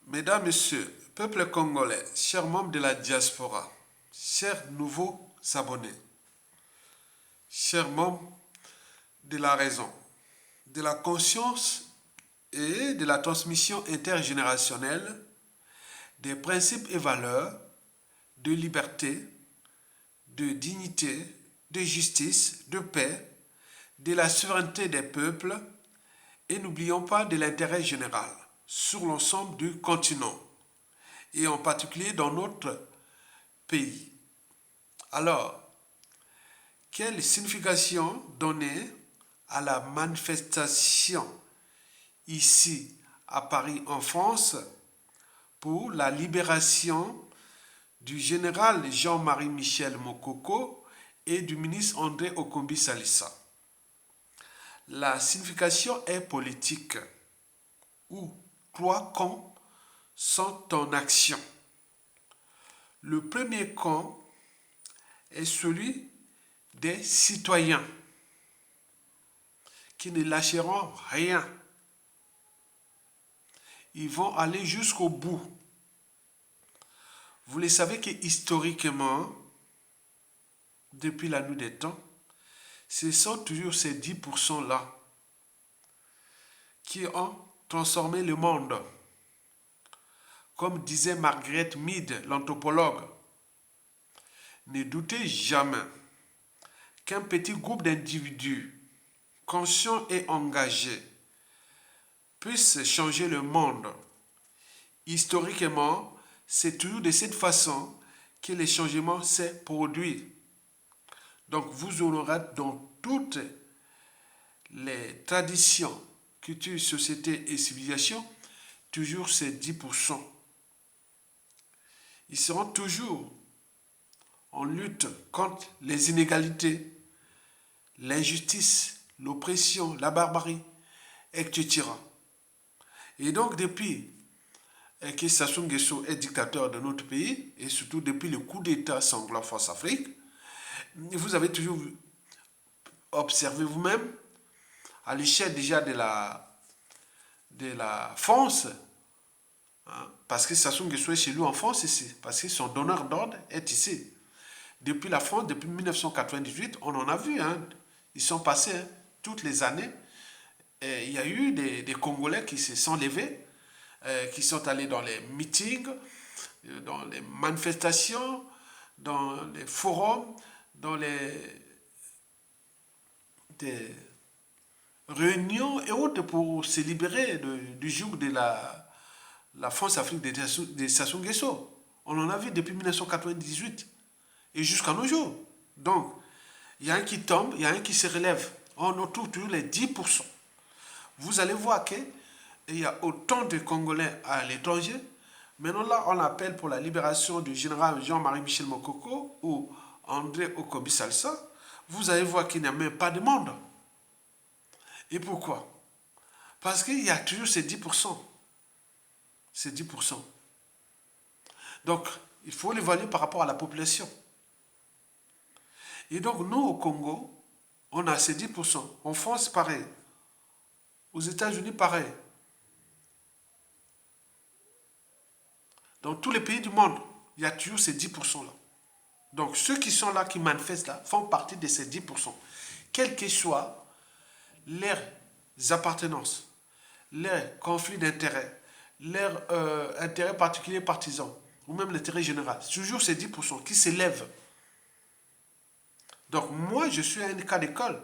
Mesdames, Messieurs, peuple congolais, chers membres de la diaspora, chers nouveaux abonnés, chers membres de la raison, de la conscience et de la transmission intergénérationnelle des principes et valeurs de liberté, de dignité, de justice, de paix, de la souveraineté des peuples et n'oublions pas de l'intérêt général sur l'ensemble du continent et en particulier dans notre pays. Alors, quelle signification donner à la manifestation ici à Paris en France pour la libération du général Jean-Marie Michel Mokoko et du ministre André Okombi Salissa? La signification est politique, où trois camps sont en action. Le premier camp est celui des citoyens qui ne lâcheront rien. Ils vont aller jusqu'au bout. Vous le savez que historiquement, depuis la nuit des temps, ce sont toujours ces 10%-là qui ont transformé le monde. Comme disait Margaret Mead, l'anthropologue, ne doutez jamais qu'un petit groupe d'individus conscients et engagés puisse changer le monde. Historiquement, c'est toujours de cette façon que le changement s'est produit. Donc vous aurez dans toutes les traditions, cultures, sociétés et civilisations, toujours ces 10%. Ils seront toujours en lutte contre les inégalités, l'injustice, l'oppression, la barbarie, etc. Et donc depuis que Sassou Nguesso est dictateur de notre pays, et surtout depuis le coup d'État sanglant Force Afrique, vous avez toujours observé vous-même, à l'échelle déjà de la France, hein, parce que Sassou Nguesso est chez lui en France ici, parce que son donneur d'ordre est ici. Depuis la France, depuis 1998, on en a vu, hein, ils sont passés hein, toutes les années. Et il y a eu des Congolais qui se sont levés, qui sont allés dans les meetings, dans les manifestations, dans les forums, dans des réunions et autres pour se libérer du joug de la France-Afrique de Sassou Nguesso. On en a vu depuis 1998 et jusqu'à nos jours. Donc, il y a un qui tombe, il y a un qui se relève. On retrouve toujours les 10%. Vous allez voir qu'il y a autant de Congolais à l'étranger. Maintenant, là, on appelle pour la libération du général Jean-Marie Michel Mokoko ou André Okombi Salsa. Vous allez voir qu'il n'y a même pas de monde. Et pourquoi? Parce qu'il y a toujours ces 10%. Ces 10%. Donc, il faut l'évaluer par rapport à la population. Et donc, nous, au Congo, on a ces 10%. En France, pareil. Aux États-Unis, pareil. Dans tous les pays du monde, il y a toujours ces 10%-là. Donc, ceux qui sont là, qui manifestent là, font partie de ces 10%. Quelles que soient leurs appartenances, leurs conflits d'intérêts, leurs intérêts particuliers partisans, ou même l'intérêt général. C'est toujours ces 10% qui s'élèvent. Donc, moi, je suis un cas d'école.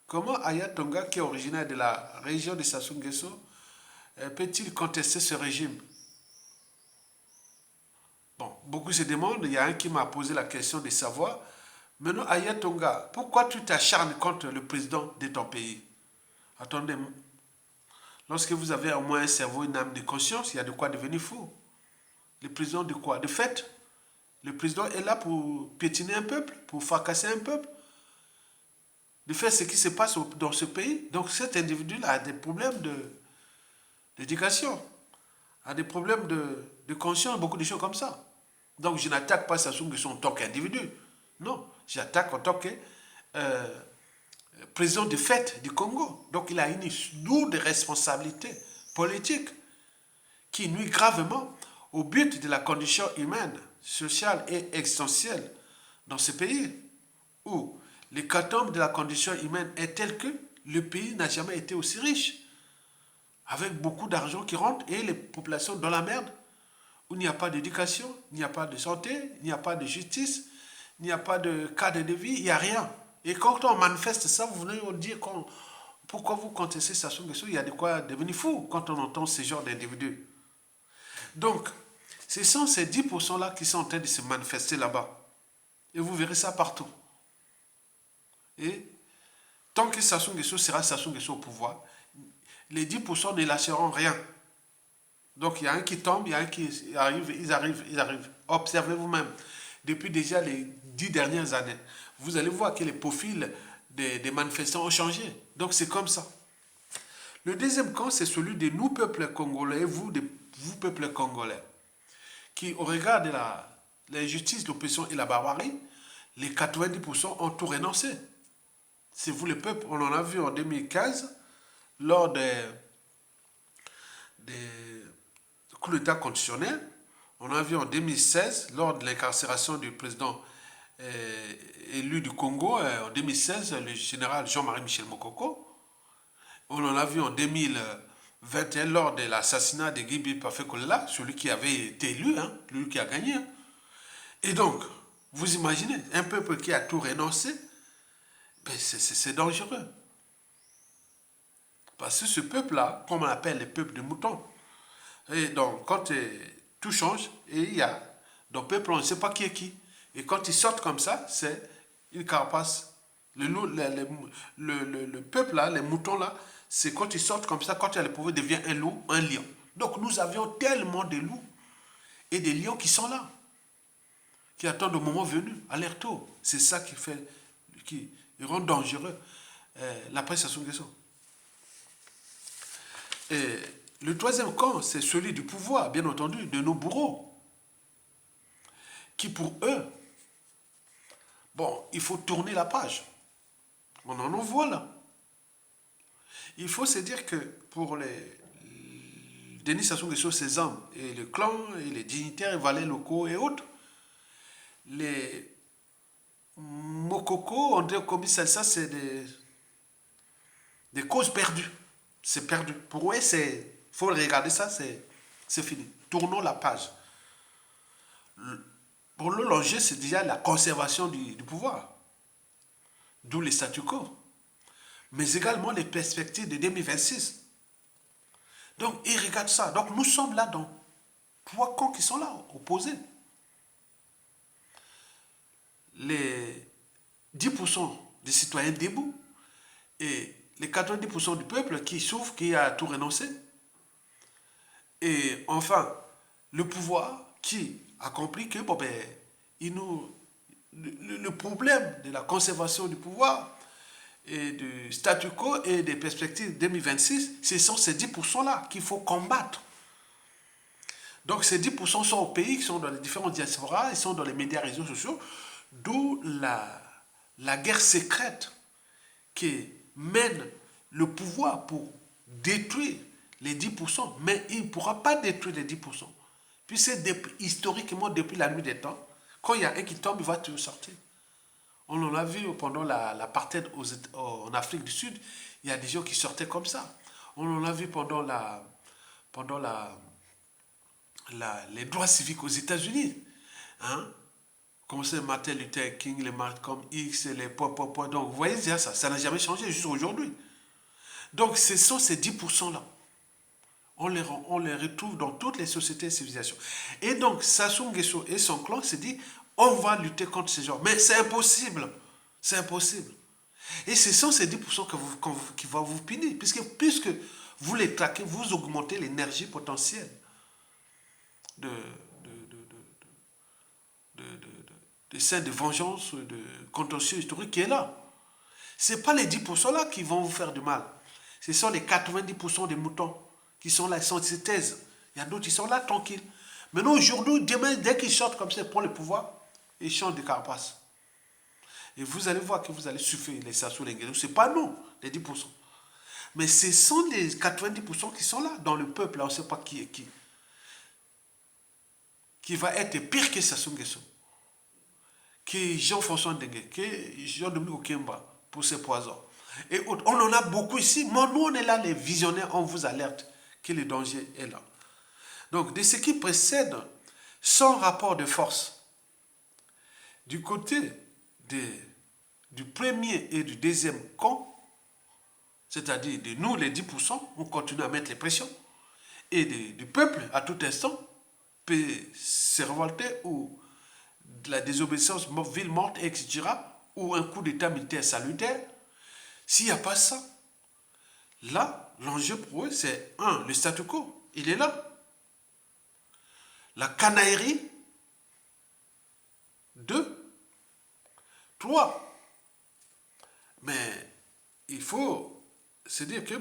Comment Aya Tonga, qui est originaire de la région de Sassou Nguesso, peut-il contester ce régime? Bon, beaucoup se demandent, il y a un qui m'a posé la question de savoir, maintenant Aya Tonga, pourquoi tu t'acharnes contre le président de ton pays? Attendez, lorsque vous avez au moins un cerveau, une âme de conscience, il y a de quoi devenir fou. Le président de quoi? De fait, le président est là pour piétiner un peuple, pour fracasser un peuple, de faire ce qui se passe dans ce pays. Donc cet individu-là a des problèmes d'éducation, a des problèmes de conscience, beaucoup de choses comme ça. Donc je n'attaque pas Sassou Nguesso en tant qu'individu. Non, j'attaque en tant que président de fait du Congo. Donc il a une lourde responsabilité politique qui nuit gravement au but de la condition humaine, sociale et existentielle dans ce pays, où l'hécatombe de la condition humaine est tel que le pays n'a jamais été aussi riche, avec beaucoup d'argent qui rentre et les populations dans la merde, où il n'y a pas d'éducation, il n'y a pas de santé, il n'y a pas de justice, il n'y a pas de cadre de vie, il n'y a rien. Et quand on manifeste ça, vous venez nous dire pourquoi vous contestez Sassou Nguesso, il y a de quoi devenir fou quand on entend ce genre d'individus. Donc, ce sont ces 10%-là qui sont en train de se manifester là-bas. Et vous verrez ça partout. Et tant que Sassou Nguesso sera Sassou Nguesso au pouvoir, les 10% ne lâcheront rien. Donc il y a un qui tombe, il y a un qui arrive, ils arrivent. Observez vous-même. Depuis déjà les 10 dernières années, vous allez voir que les profils des manifestants ont changé. Donc c'est comme ça. Le deuxième camp, c'est celui de nous, peuple congolais, vous, peuple congolais, qui, au regard de l'injustice, l'oppression et la barbarie, les 90% ont tout renoncé. C'est vous, le peuple, on en a vu en 2015, lors des coups d'État constitutionnel. On a vu en 2016, lors de l'incarcération du président élu du Congo, en 2016, le général Jean-Marie Michel Mokoko. On en a vu en 2021, lors de l'assassinat de Guy Bipafé Kolela, celui qui avait été élu, lui qui a gagné. Et donc, vous imaginez, un peuple qui a tout renoncé, ben c'est dangereux. Parce que ce peuple-là, comme on appelle le peuple de moutons, et donc quand tout change, et il y a, dans le peuple, on ne sait pas qui est qui. Et quand ils sortent comme ça, c'est une carapace. Le peuple-là, les moutons-là, c'est quand ils sortent comme ça, quand il y a le pouvoir, devient un loup, un lion. Donc nous avions tellement de loups et des lions qui sont là, qui attendent le moment venu, à leur tour. C'est ça qui rend dangereux l'après Sassou Nguesso. Et le troisième camp, c'est celui du pouvoir, bien entendu, de nos bourreaux, qui pour eux, bon, il faut tourner la page. On en voit là. Il faut se dire que pour Denis Sassou Nguesso, ses hommes, et le clan, et les dignitaires et valets locaux et autres, les Mokoko, on dit comme ça, c'est des causes perdues. C'est perdu. Pour eux, il faut regarder ça, c'est fini. Tournons la page. Pour le l'enjeu, c'est déjà la conservation du pouvoir. D'où les statu quo. Mais également les perspectives de 2026. Donc, ils regardent ça. Donc, nous sommes là dans 3 camps qui sont là, opposés. Les 10% des citoyens debout et les 90% du peuple qui souffre, qui a tout renoncé. Et enfin, le pouvoir qui a compris que bon, le problème de la conservation du pouvoir et du statu quo et des perspectives 2026, ce sont ces 10%-là qu'il faut combattre. Donc ces 10% sont au pays, qui sont dans les différents diasporas, ils sont dans les médias réseaux sociaux, d'où la guerre secrète qui mène le pouvoir pour détruire les 10%, mais il ne pourra pas détruire les 10%. Puisque historiquement, depuis la nuit des temps, quand il y a un qui tombe, il va te sortir. On en a vu pendant l'apartheid en Afrique du Sud, il y a des gens qui sortaient comme ça. On en a vu pendant les droits civiques aux États-Unis. Comme c'est Martin Luther King, les Malcolm X, les Donc, vous voyez, ça n'a jamais changé jusqu'à aujourd'hui. Donc, ce sont ces 10%-là. On les retrouve dans toutes les sociétés et civilisations. Et donc, Sassou Nguesso et son clan se dit, on va lutter contre ces gens. Mais c'est impossible. C'est impossible. Et ce sont ces 10% qui vont vous punir. Puisque vous les traquez, vous augmentez l'énergie potentielle de scène de vengeance, de contentieux historique qui est là. Ce n'est pas les 10% là qui vont vous faire du mal. Ce sont les 90% des moutons qui sont là, ils sont ces thèses. Il y a d'autres qui sont là tranquilles. Maintenant, aujourd'hui, demain, dès qu'ils sortent comme ça pour le pouvoir, ils chantent des carapaces. Et vous allez voir que vous allez souffrir les Sassou Nguesso. Ce n'est pas nous, les 10%. Mais ce sont les 90% qui sont là, dans le peuple, là, on ne sait pas qui est qui. qui va être pire que Sassou Nguesso, que Jean-François Ndengue, que Jean-Dominique Okemba pour ses poisons. Et on en a beaucoup ici. Mais nous, on est là, les visionnaires, on vous alerte que le danger est là. Donc, de ce qui précède, sans rapport de force, du côté du premier et du deuxième camp, c'est-à-dire de nous, les 10%, on continue à mettre les pressions, et du peuple, à tout instant, peut se révolter ou de la désobéissance, ville morte, etc., ou un coup d'état militaire salutaire. S'il n'y a pas ça, là, l'enjeu pour eux, c'est le statu quo, il est là. La canaillerie, 2, 3. Mais il faut se dire que,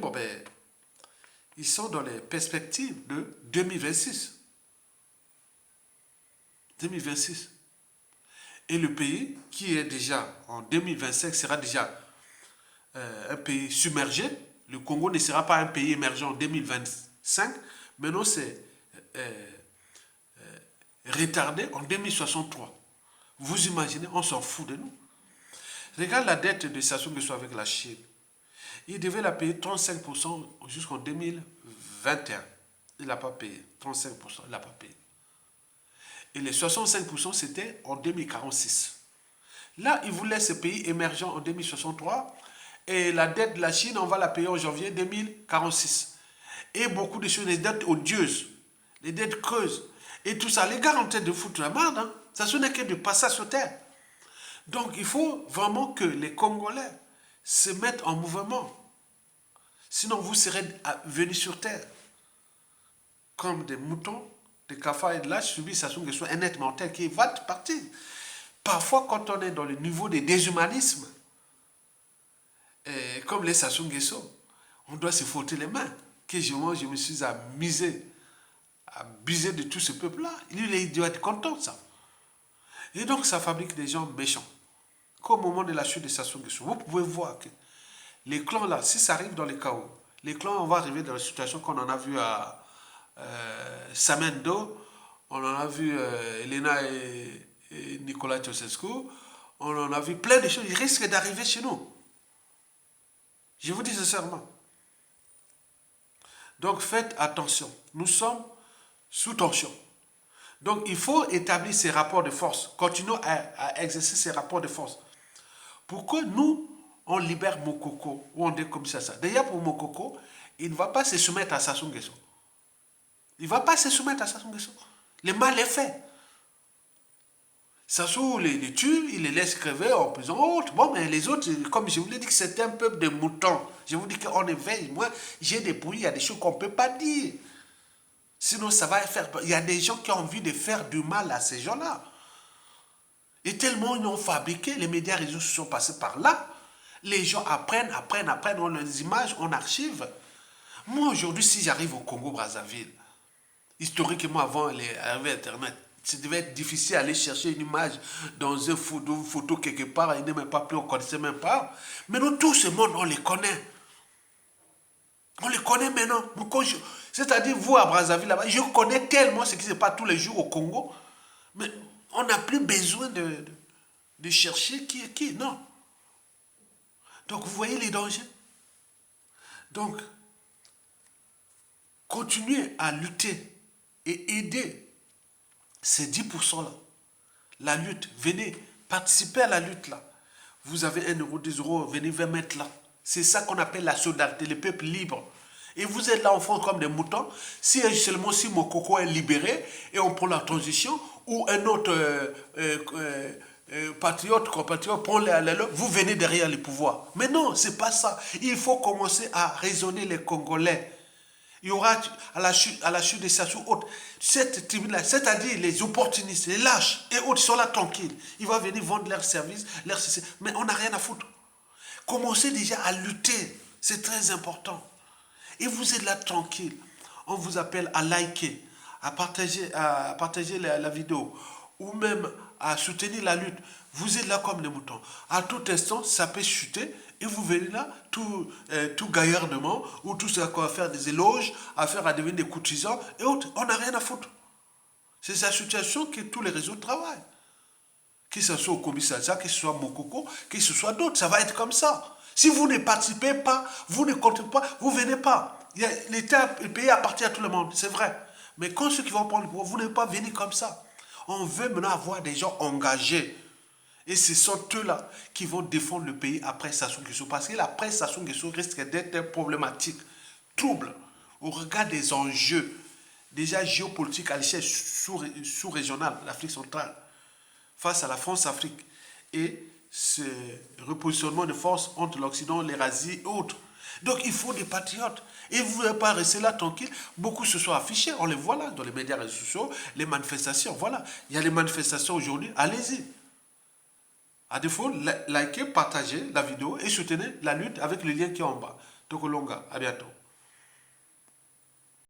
ils sont dans les perspectives de 2026. 2026. Et le pays qui est déjà en 2025 sera déjà un pays submergé. Le Congo ne sera pas un pays émergent en 2025. Maintenant, c'est retardé en 2063. Vous imaginez, on s'en fout de nous. Regarde la dette de Sassou Nguesso avec la Chine. Il devait la payer 35% jusqu'en 2021. Il n'a pas payé. 35%, il n'a pas payé. Et les 65%, c'était en 2046. Là, il voulait ce pays émergent en 2063. Et la dette de la Chine, on va la payer en janvier 2046. Et beaucoup de choses, les dettes odieuses, les dettes creuses. Et tout ça, les gars en tête de foutre la merde. Hein. Ça ce n'est que de passage sur terre. Donc, il faut vraiment que les Congolais se mettent en mouvement. Sinon, vous serez venus sur terre comme des moutons, des cafards et de l'âge subis Sassou Nguesso, un être mental qui va partir. Parfois, quand on est dans le niveau des déshumanismes, comme les Sassou Nguesso, on doit se frotter les mains. Que je me suis amusé, abusé de tout ce peuple-là. Il doit être content de ça. Et donc, ça fabrique des gens méchants. Comme au moment de la chute de Sassou Nguesso. Vous pouvez voir que les clans là, si ça arrive dans les chaos, les clans, on va arriver dans la situation qu'on en a vu à Samendo, on en a vu Elena et Nicolas Ceausescu, on en a vu plein de choses. Il risque d'arriver chez nous. Je vous dis sincèrement. Donc faites attention. Nous sommes sous tension. Donc il faut établir ces rapports de force. Continuons à exercer ces rapports de force. Pour que nous, on libère Mokoko, ou on décommise ça. D'ailleurs, pour Mokoko, il ne va pas se soumettre à Sassou Nguesso. Il ne va pas se soumettre à Sassou Nguesso. Le mal est fait. Sassou les tue, il les laisse crever en prison. Bon, mais les autres, comme je vous l'ai dit, c'est un peuple de moutons. Je vous dis qu'on éveille. Moi, j'ai des bruits, il y a des choses qu'on ne peut pas dire. Sinon, ça va faire... Il y a des gens qui ont envie de faire du mal à ces gens-là. Et tellement ils ont fabriqué, les médias réseaux se sont passés par là. Les gens apprennent, on les images, on archive. Moi, aujourd'hui, si j'arrive au Congo-Brazzaville, historiquement, avant l'arrivée Internet, ça devait être difficile d'aller chercher une image dans une photo quelque part, il n'est même pas plus, on ne connaissait même pas. Maintenant, tout ce monde, on les connaît. On les connaît maintenant. C'est-à-dire, vous, à Brazzaville, là-bas, je connais tellement ce qui se passe tous les jours au Congo, mais on n'a plus besoin de chercher qui est qui. Non. Donc, vous voyez les dangers. Donc, continuez à lutter et aider ces 10%-là. La lutte, venez participer à la lutte là. Vous avez 1 euro, 10 euros, venez 20 mètres là. C'est ça qu'on appelle la solidarité, le peuple libre. Et vous êtes là en France comme des moutons. Si seulement si Mokoko est libéré et on prend la transition, ou un autre compatriote prend vous venez derrière le pouvoir. Mais non, c'est pas ça. Il faut commencer à raisonner les Congolais. Il y aura à la chute des Sassou autres, cette tribune-là, c'est-à-dire les opportunistes, les lâches et autres, ils sont là tranquilles. Ils vont venir vendre leurs services, mais on n'a rien à foutre. Commencez déjà à lutter, c'est très important. Et vous êtes là tranquille. On vous appelle à liker, à partager la vidéo, ou même à soutenir la lutte. Vous êtes là comme des moutons. À tout instant, ça peut chuter. Et vous venez là, tout gaillardement, ou tout ça qu'on va faire des éloges, à devenir des courtisans, et autres. On n'a rien à foutre. C'est sa situation que tous les réseaux travaillent. Que ce soit au commissariat, que ce soit Mokoko, que ce soit d'autres, ça va être comme ça. Si vous ne participez pas, vous ne comptez pas, vous ne venez pas. L'État, le pays appartient à tout le monde, c'est vrai. Mais quand ceux qui vont prendre le pouvoir, vous n'êtes pas venir comme ça. On veut maintenant avoir des gens engagés. Et ce sont eux-là qui vont défendre le pays après Sassou Nguesso. Parce que l'après Sassou Nguesso risque d'être problématique, trouble, au regard des enjeux, déjà géopolitiques à l'échelle sous-régionale, l'Afrique centrale, face à la France-Afrique. Et ce repositionnement de force entre l'Occident, l'Eurasie et autres. Donc il faut des patriotes. Et vous ne pouvez pas rester là tranquille. Beaucoup se sont affichés. On les voit là dans les médias sociaux, les manifestations. Voilà. Il y a les manifestations aujourd'hui. Allez-y. À défaut, likez, partagez la vidéo et soutenez la lutte avec le lien qui est en bas. Tokolonga. À bientôt.